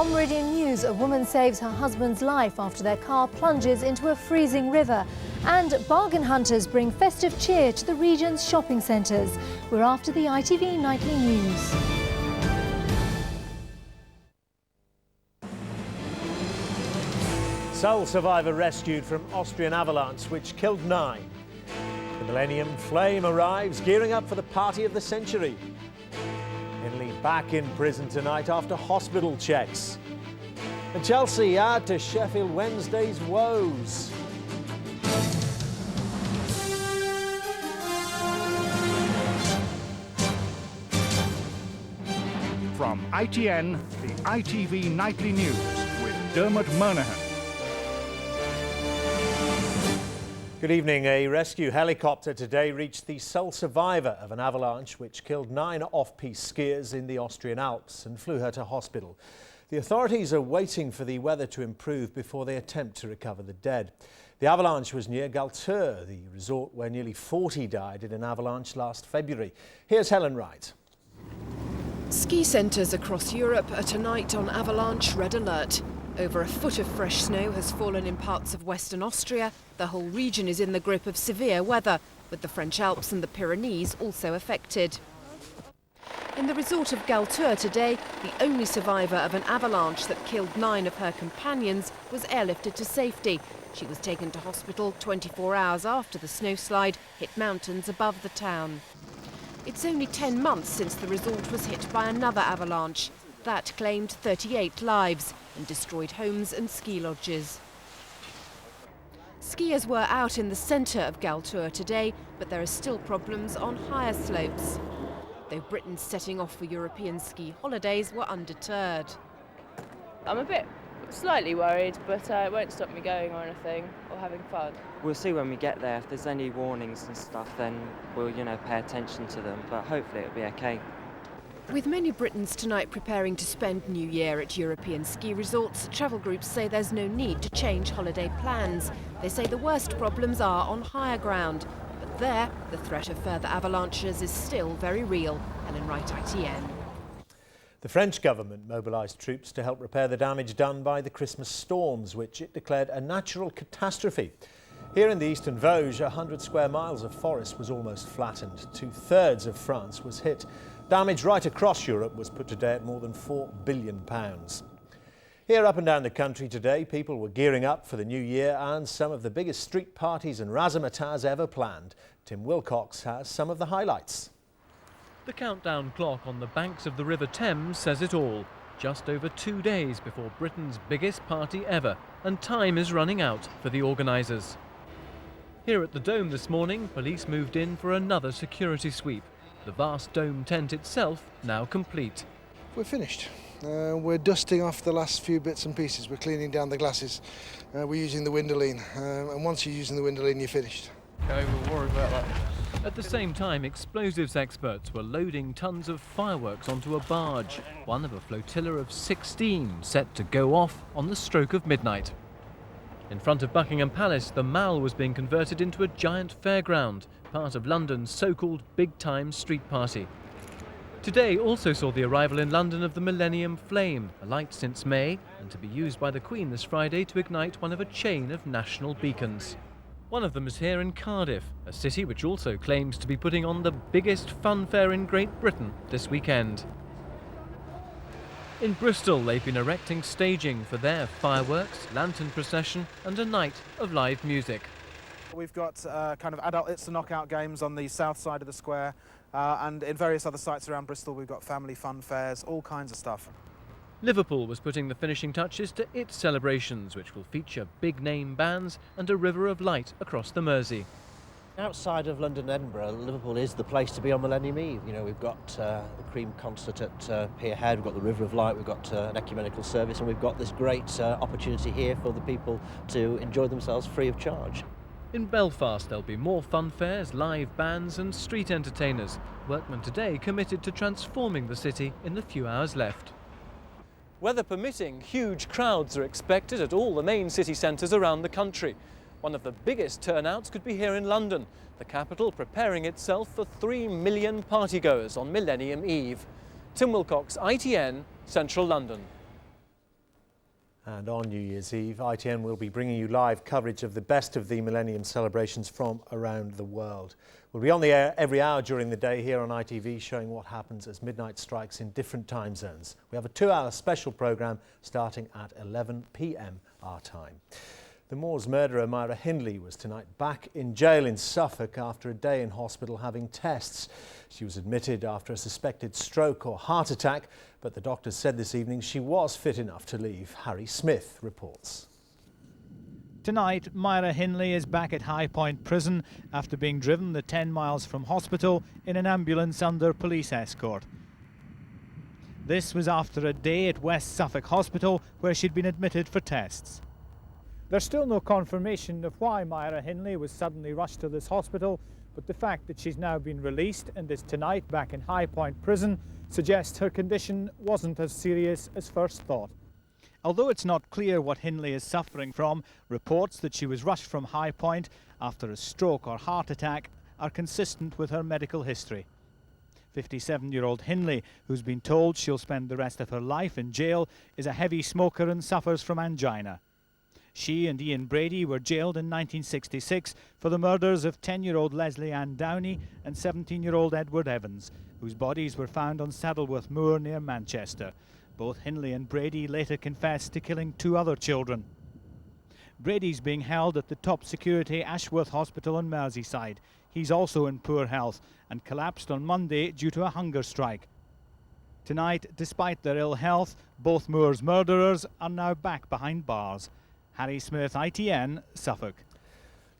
On Meridian News, a woman saves her husband's life after their car plunges into a freezing river. And bargain hunters bring festive cheer to the region's shopping centres. We're after the ITV Nightly News. Sole survivor rescued from Austrian avalanche which killed 9. The Millennium Flame arrives, gearing up for the party of the century. Henley back in prison tonight after hospital checks. And Chelsea add to Sheffield Wednesday's woes. From ITN, the ITV Nightly News with Dermot Monahan. Good evening. A rescue helicopter today reached the sole survivor of an avalanche which killed 9 off-piste skiers in the Austrian Alps and flew her to hospital. The authorities are waiting for the weather to improve before they attempt to recover the dead. The avalanche was near Galteur, the resort where nearly 40 died in an avalanche last February. Here's Helen Wright. Ski centres across Europe are tonight on avalanche red alert. Over a foot of fresh snow has fallen in parts of Western Austria. The whole region is in the grip of severe weather, with the French Alps and the Pyrenees also affected. In the resort of Galteur today, the only survivor of an avalanche that killed 9 of her companions was airlifted to safety. She was taken to hospital 24 hours after the snowslide hit mountains above the town. It's only 10 months since the resort was hit by another avalanche. That claimed 38 lives and destroyed homes and ski lodges. Skiers were out in the centre of Galteur today, but there are still problems on higher slopes. Though Britons setting off for European ski holidays were undeterred. I'm a bit slightly worried, but it won't stop me going or anything, or having fun. We'll see when we get there. If there's any warnings and stuff, then we'll, pay attention to them, but hopefully it'll be okay. With many Britons tonight preparing to spend New Year at European ski resorts, travel groups say there's no need to change holiday plans. They say the worst problems are on higher ground. But there, the threat of further avalanches is still very real. Helen Wright, ITN. The French government mobilised troops to help repair the damage done by the Christmas storms, which it declared a natural catastrophe. Here in the eastern Vosges, 100 square miles of forest was almost flattened. 2/3 of France was hit. Damage right across Europe was put today at more than £4 billion. Here up and down the country today, people were gearing up for the new year and some of the biggest street parties and razzmatazz ever planned. Tim Wilcox has some of the highlights. The countdown clock on the banks of the River Thames says it all. Just over 2 days before Britain's biggest party ever, and time is running out for the organisers. Here at the Dome this morning, police moved in for another security sweep. The vast dome tent itself now complete. We're finished. We're dusting off the last few bits and pieces. We're cleaning down the glasses. We're using the Windoline. And once you're using the Windoline, you're finished. Okay, we'll worry about that. At the same time, explosives experts were loading tons of fireworks onto a barge, one of a flotilla of 16 set to go off on the stroke of midnight. In front of Buckingham Palace, the Mall was being converted into a giant fairground, part of London's so-called big-time street party. Today also saw the arrival in London of the Millennium Flame, a light since May, and to be used by the Queen this Friday to ignite one of a chain of national beacons. One of them is here in Cardiff, a city which also claims to be putting on the biggest fun fair in Great Britain this weekend. In Bristol, they've been erecting staging for their fireworks, lantern procession and a night of live music. We've got kind of adult It's a Knockout games on the south side of the square, and in various other sites around Bristol we've got family fun fairs, all kinds of stuff. Liverpool was putting the finishing touches to its celebrations, which will feature big-name bands and a river of light across the Mersey. Outside of London and Edinburgh, Liverpool is the place to be on Millennium Eve. We've got the Cream concert at Pier Head, we've got the River of Light, we've got an ecumenical service, and we've got this great opportunity here for the people to enjoy themselves free of charge. In Belfast, there'll be more fun fairs, live bands and street entertainers. Workmen today committed to transforming the city in the few hours left. Weather permitting, huge crowds are expected at all the main city centres around the country. One of the biggest turnouts could be here in London, the capital preparing itself for 3 million partygoers on Millennium Eve. Tim Wilcox, ITN, Central London. And on New Year's Eve, ITN will be bringing you live coverage of the best of the Millennium celebrations from around the world. We'll be on the air every hour during the day here on ITV, showing what happens as midnight strikes in different time zones. We have a 2-hour special programme starting at 11 p.m. our time. The Moors murderer Myra Hindley was tonight back in jail in Suffolk after a day in hospital having tests. She was admitted after a suspected stroke or heart attack, but the doctors said this evening she was fit enough to leave. Harry Smith reports. Tonight, Myra Hindley is back at High Point Prison after being driven the 10 miles from hospital in an ambulance under police escort. This was after a day at West Suffolk Hospital where she'd been admitted for tests. There's still no confirmation of why Myra Hindley was suddenly rushed to this hospital, but the fact that she's now been released and is tonight back in High Point Prison suggests her condition wasn't as serious as first thought. Although it's not clear what Hindley is suffering from, reports that she was rushed from High Point after a stroke or heart attack are consistent with her medical history. 57-year-old Hindley, who's been told she'll spend the rest of her life in jail, is a heavy smoker and suffers from angina. She and Ian Brady were jailed in 1966 for the murders of 10-year-old Leslie Ann Downey and 17-year-old Edward Evans, whose bodies were found on Saddleworth Moor near Manchester. Both Hindley and Brady later confessed to killing 2 other children. Brady's being held at the top security Ashworth Hospital in Merseyside. He's also in poor health and collapsed on Monday due to a hunger strike. Tonight, despite their ill health, both Moor's murderers are now back behind bars. Harry Smith, ITN, Suffolk.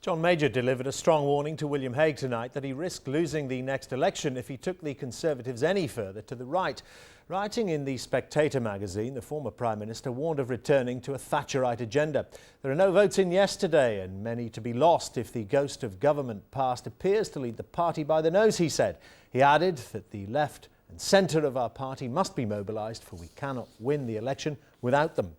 John Major delivered a strong warning to William Hague tonight that he risked losing the next election if he took the Conservatives any further to the right. Writing in The Spectator magazine, the former Prime Minister warned of returning to a Thatcherite agenda. There are no votes in yesterday and many to be lost if the ghost of government past appears to lead the party by the nose, he said. He added that the left and centre of our party must be mobilised, for we cannot win the election without them.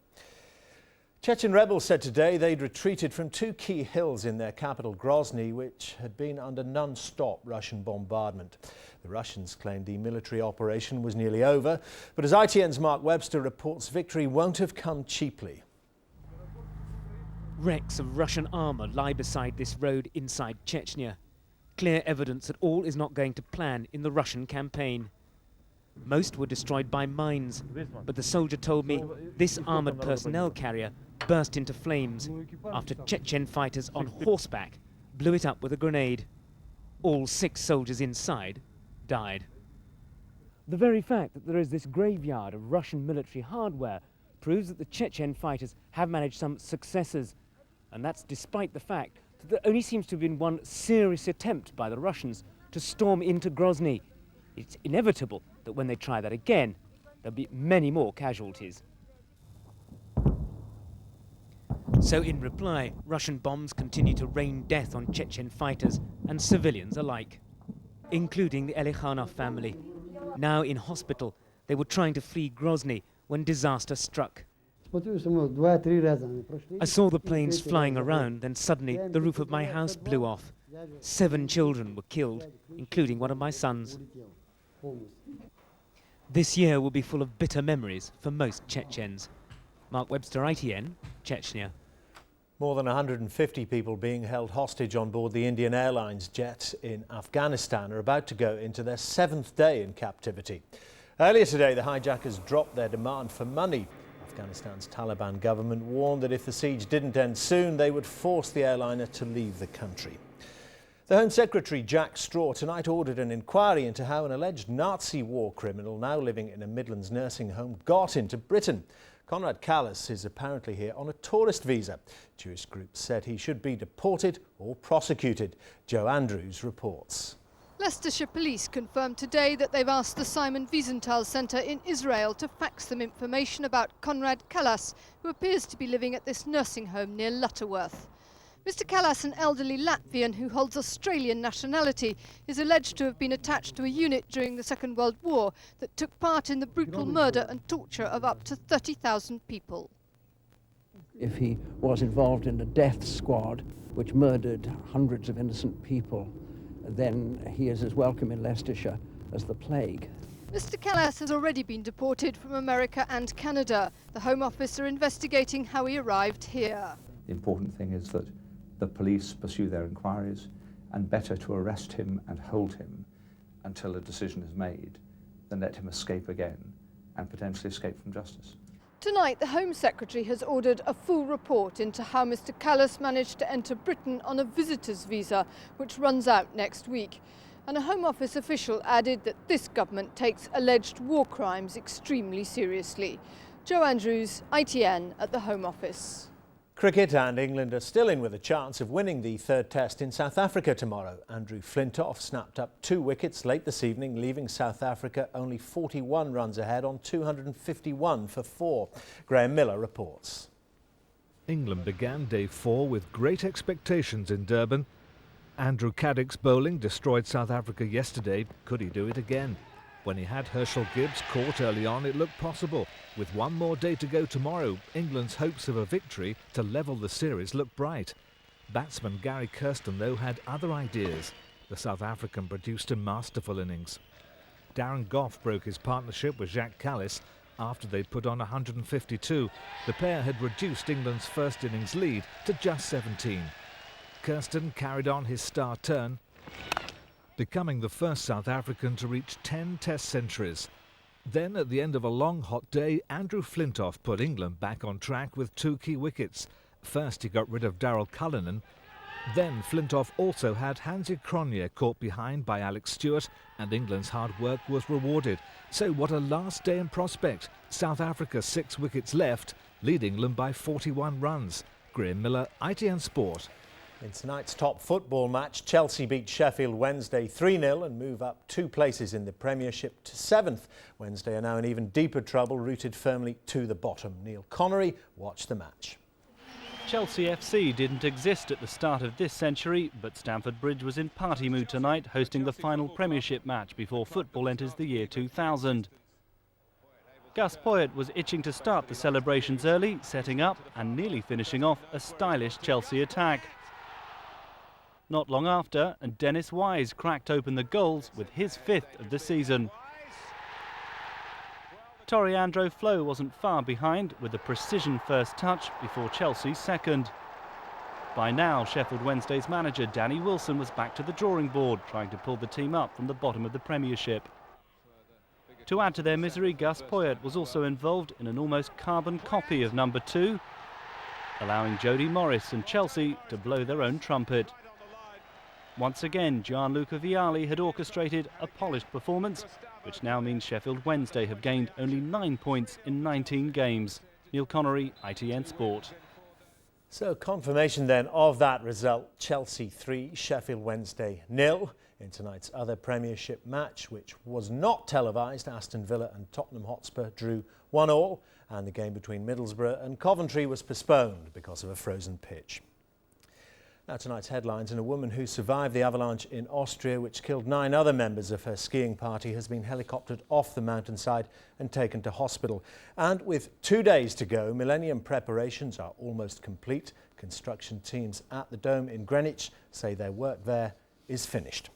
Chechen rebels said today they'd retreated from 2 key hills in their capital, Grozny, which had been under non-stop Russian bombardment. The Russians claimed the military operation was nearly over, but as ITN's Mark Webster reports, victory won't have come cheaply. Wrecks of Russian armour lie beside this road inside Chechnya. Clear evidence that all is not going to plan in the Russian campaign. Most were destroyed by mines, but the soldier told me this armoured personnel carrier burst into flames after Chechen fighters on horseback blew it up with a grenade. All 6 soldiers inside died. The very fact that there is this graveyard of Russian military hardware proves that the Chechen fighters have managed some successes, and that's despite the fact that there only seems to have been one serious attempt by the Russians to storm into Grozny. It's inevitable that when they try that again, there'll be many more casualties. So in reply, Russian bombs continue to rain death on Chechen fighters and civilians alike, including the Elikhanov family. Now in hospital, they were trying to flee Grozny when disaster struck. I saw the planes flying around, then suddenly the roof of my house blew off. 7 children were killed, including one of my sons. This year will be full of bitter memories for most Chechens. Mark Webster, ITN, Chechnya. More than 150 people being held hostage on board the Indian Airlines jet in Afghanistan are about to go into their 7th day in captivity. Earlier today, the hijackers dropped their demand for money. Afghanistan's Taliban government warned that if the siege didn't end soon, they would force the airliner to leave the country. The Home Secretary Jack Straw tonight ordered an inquiry into how an alleged Nazi war criminal now living in a Midlands nursing home got into Britain. Conrad Callas is apparently here on a tourist visa. Jewish groups said he should be deported or prosecuted. Joe Andrews reports. Leicestershire Police confirmed today that they've asked the Simon Wiesenthal Centre in Israel to fax them information about Conrad Callas, who appears to be living at this nursing home near Lutterworth. Mr. Callas, an elderly Latvian who holds Australian nationality, is alleged to have been attached to a unit during the Second World War that took part in the brutal murder and torture of up to 30,000 people. If he was involved in a death squad which murdered hundreds of innocent people, then he is as welcome in Leicestershire as the plague. Mr. Callas has already been deported from America and Canada. The Home Office are investigating how he arrived here. The important thing is that the police pursue their inquiries, and better to arrest him and hold him until a decision is made than let him escape again and potentially escape from justice. Tonight, the Home Secretary has ordered a full report into how Mr. Callas managed to enter Britain on a visitor's visa, which runs out next week. And a Home Office official added that this government takes alleged war crimes extremely seriously. Jo Andrews, ITN at the Home Office. Cricket, and England are still in with a chance of winning the third test in South Africa tomorrow. Andrew Flintoff snapped up 2 wickets late this evening, leaving South Africa only 41 runs ahead on 251 for 4. Graham Miller reports. England began day 4 with great expectations in Durban. Andrew Caddick's bowling destroyed South Africa yesterday. Could he do it again? When he had Herschel Gibbs caught early on, it looked possible. With one more day to go tomorrow, England's hopes of a victory to level the series look bright. Batsman Gary Kirsten, though, had other ideas. The South African produced a masterful innings. Darren Gough broke his partnership with Jacques Kallis after they'd put on 152. The pair had reduced England's first innings lead to just 17. Kirsten carried on his star turn, becoming the first South African to reach 10 Test centuries. Then, at the end of a long, hot day, Andrew Flintoff put England back on track with 2 key wickets. First, he got rid of Daryl Cullinan. Then, Flintoff also had Hansie Cronje caught behind by Alex Stewart, and England's hard work was rewarded. So, what a last day in prospect. South Africa 6 wickets left, lead England by 41 runs. Graham Miller, ITN Sport. In tonight's top football match, Chelsea beat Sheffield Wednesday 3-0 and move up 2 places in the Premiership to 7th. Wednesday are now in even deeper trouble, rooted firmly to the bottom. Neil Connery watched the match. Chelsea FC didn't exist at the start of this century, but Stamford Bridge was in party mood tonight, hosting the final Premiership match before football enters the year 2000. Gus Poyet was itching to start the celebrations early, setting up and nearly finishing off a stylish Chelsea attack. Not long after, and Dennis Wise cracked open the goals with his 5th of the season. Toriandro Flo wasn't far behind with a precision first touch before Chelsea's second. By now, Sheffield Wednesday's manager Danny Wilson was back to the drawing board, trying to pull the team up from the bottom of the Premiership. To add to their misery, Gus Poyet was also involved in an almost carbon copy of number 2, allowing Jody Morris and Chelsea to blow their own trumpet. Once again, Gianluca Vialli had orchestrated a polished performance, which now means Sheffield Wednesday have gained only 9 points in 19 games. Neil Connery, ITN Sport. So confirmation then of that result, Chelsea 3, Sheffield Wednesday 0. In tonight's other Premiership match, which was not televised, Aston Villa and Tottenham Hotspur drew 1-1, and the game between Middlesbrough and Coventry was postponed because of a frozen pitch. Now tonight's headlines, and a woman who survived the avalanche in Austria, which killed 9 other members of her skiing party, has been helicoptered off the mountainside and taken to hospital. And with 2 days to go, Millennium preparations are almost complete. Construction teams at the Dome in Greenwich say their work there is finished.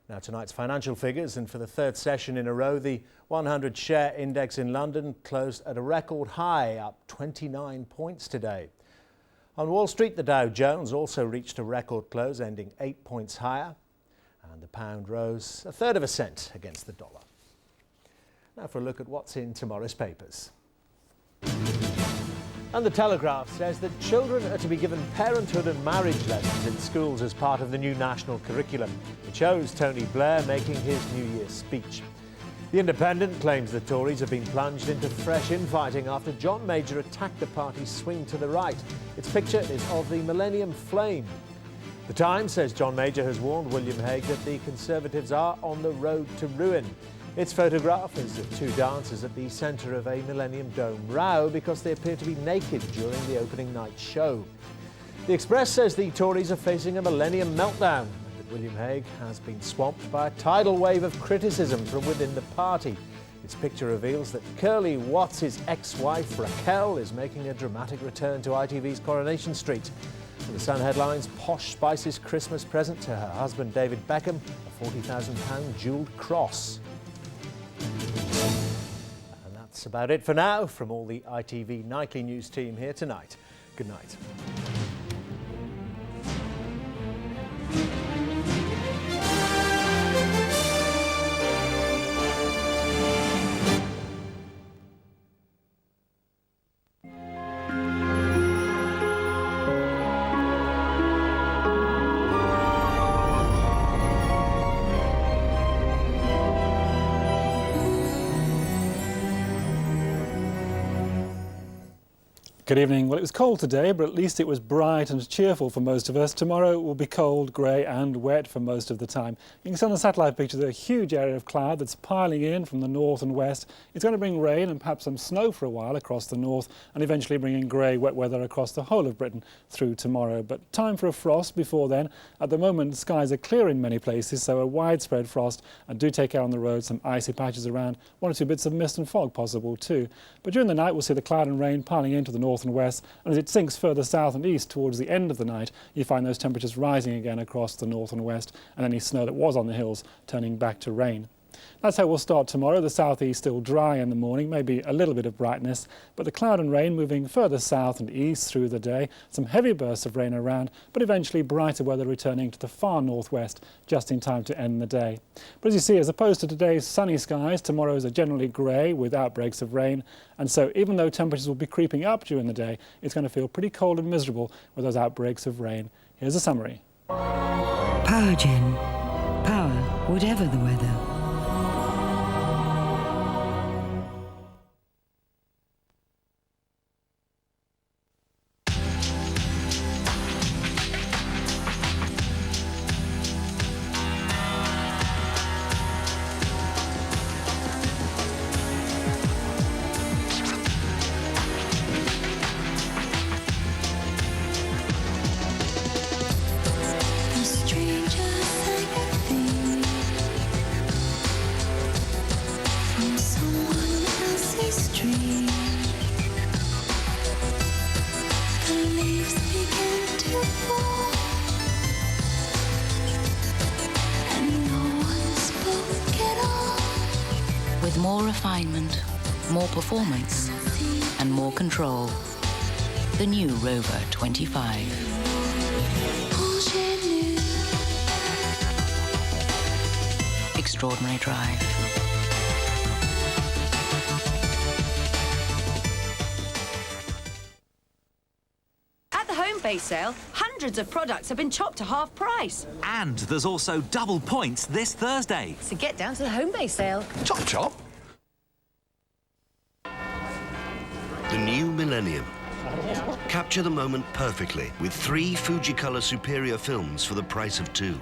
Now tonight's financial figures, and for the 3rd session in a row, the 100 share index in London closed at a record high, up 29 points today. On Wall Street, the Dow Jones also reached a record close, ending 8 points higher, and the pound rose 1/3 cent against the dollar. Now for a look at what's in tomorrow's papers. And the Telegraph says that children are to be given parenthood and marriage lessons in schools as part of the new national curriculum. It shows Tony Blair making his New Year's speech. The Independent claims the Tories have been plunged into fresh infighting after John Major attacked the party's swing to the right. Its picture is of the Millennium Flame. The Times says John Major has warned William Hague that the Conservatives are on the road to ruin. Its photograph is of 2 dancers at the centre of a Millennium Dome row because they appear to be naked during the opening night show. The Express says the Tories are facing a Millennium meltdown. William Hague has been swamped by a tidal wave of criticism from within the party. Its picture reveals that Curly Watts' ex-wife Raquel is making a dramatic return to ITV's Coronation Street. And the Sun headlines, Posh Spice's Christmas present to her husband David Beckham, a £40,000 jewelled cross. That's about it for now from all the ITV Nightly News team here tonight. Good night. Good evening. Well, it was cold today, but at least it was bright and cheerful for most of us. Tomorrow will be cold, grey and wet for most of the time. You can see on the satellite picture there's a huge area of cloud that's piling in from the north and west. It's going to bring rain and perhaps some snow for a while across the north and eventually bringing grey, wet weather across the whole of Britain through tomorrow. But time for a frost before then. At the moment, the skies are clear in many places, so a widespread frost. And do take care on the road, some icy patches around, 1 or 2 bits of mist and fog possible too. But during the night, we'll see the cloud and rain piling into the north and west, and as it sinks further south and east towards the end of the night, you find those temperatures rising again across the north and west, and any snow that was on the hills turning back to rain. That's how we'll start tomorrow. The southeast still dry in the morning, maybe a little bit of brightness, but the cloud and rain moving further south and east through the day. Some heavy bursts of rain around, but eventually brighter weather returning to the far northwest just in time to end the day. But as you see, as opposed to today's sunny skies, tomorrow's are generally grey with outbreaks of rain. And so even though temperatures will be creeping up during the day, it's going to feel pretty cold and miserable with those outbreaks of rain. Here's a summary. Power Gen. Power, whatever the weather. With more refinement, more performance, and more control. The new Rover 25. Extraordinary drive. At the home base sale, hundreds of products have been chopped to half price. And there's also double points this Thursday. So get down to the home base sale. Chop chop. The new millennium. Capture the moment perfectly with 3 Fujicolor Superior films for the price of 2.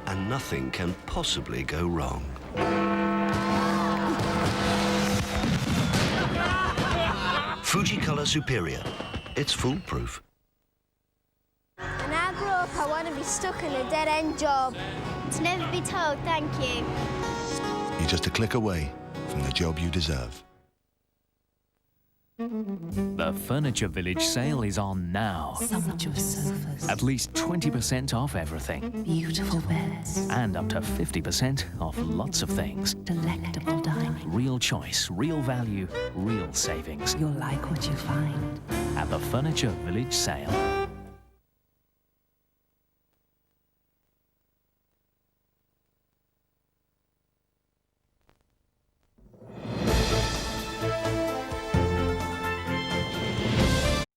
And nothing can possibly go wrong. Fujicolor Superior. It's foolproof. When I grow up, I want to be stuck in a dead-end job. To never be told thank you. You're just a click away from the job you deserve. The Furniture Village sale is on now. Sumptuous sofas. At least 20% off everything. Beautiful beds. And up to 50% off lots of things. Delectable dining. Real choice, real value, real savings. You'll like what you find. At the Furniture Village sale.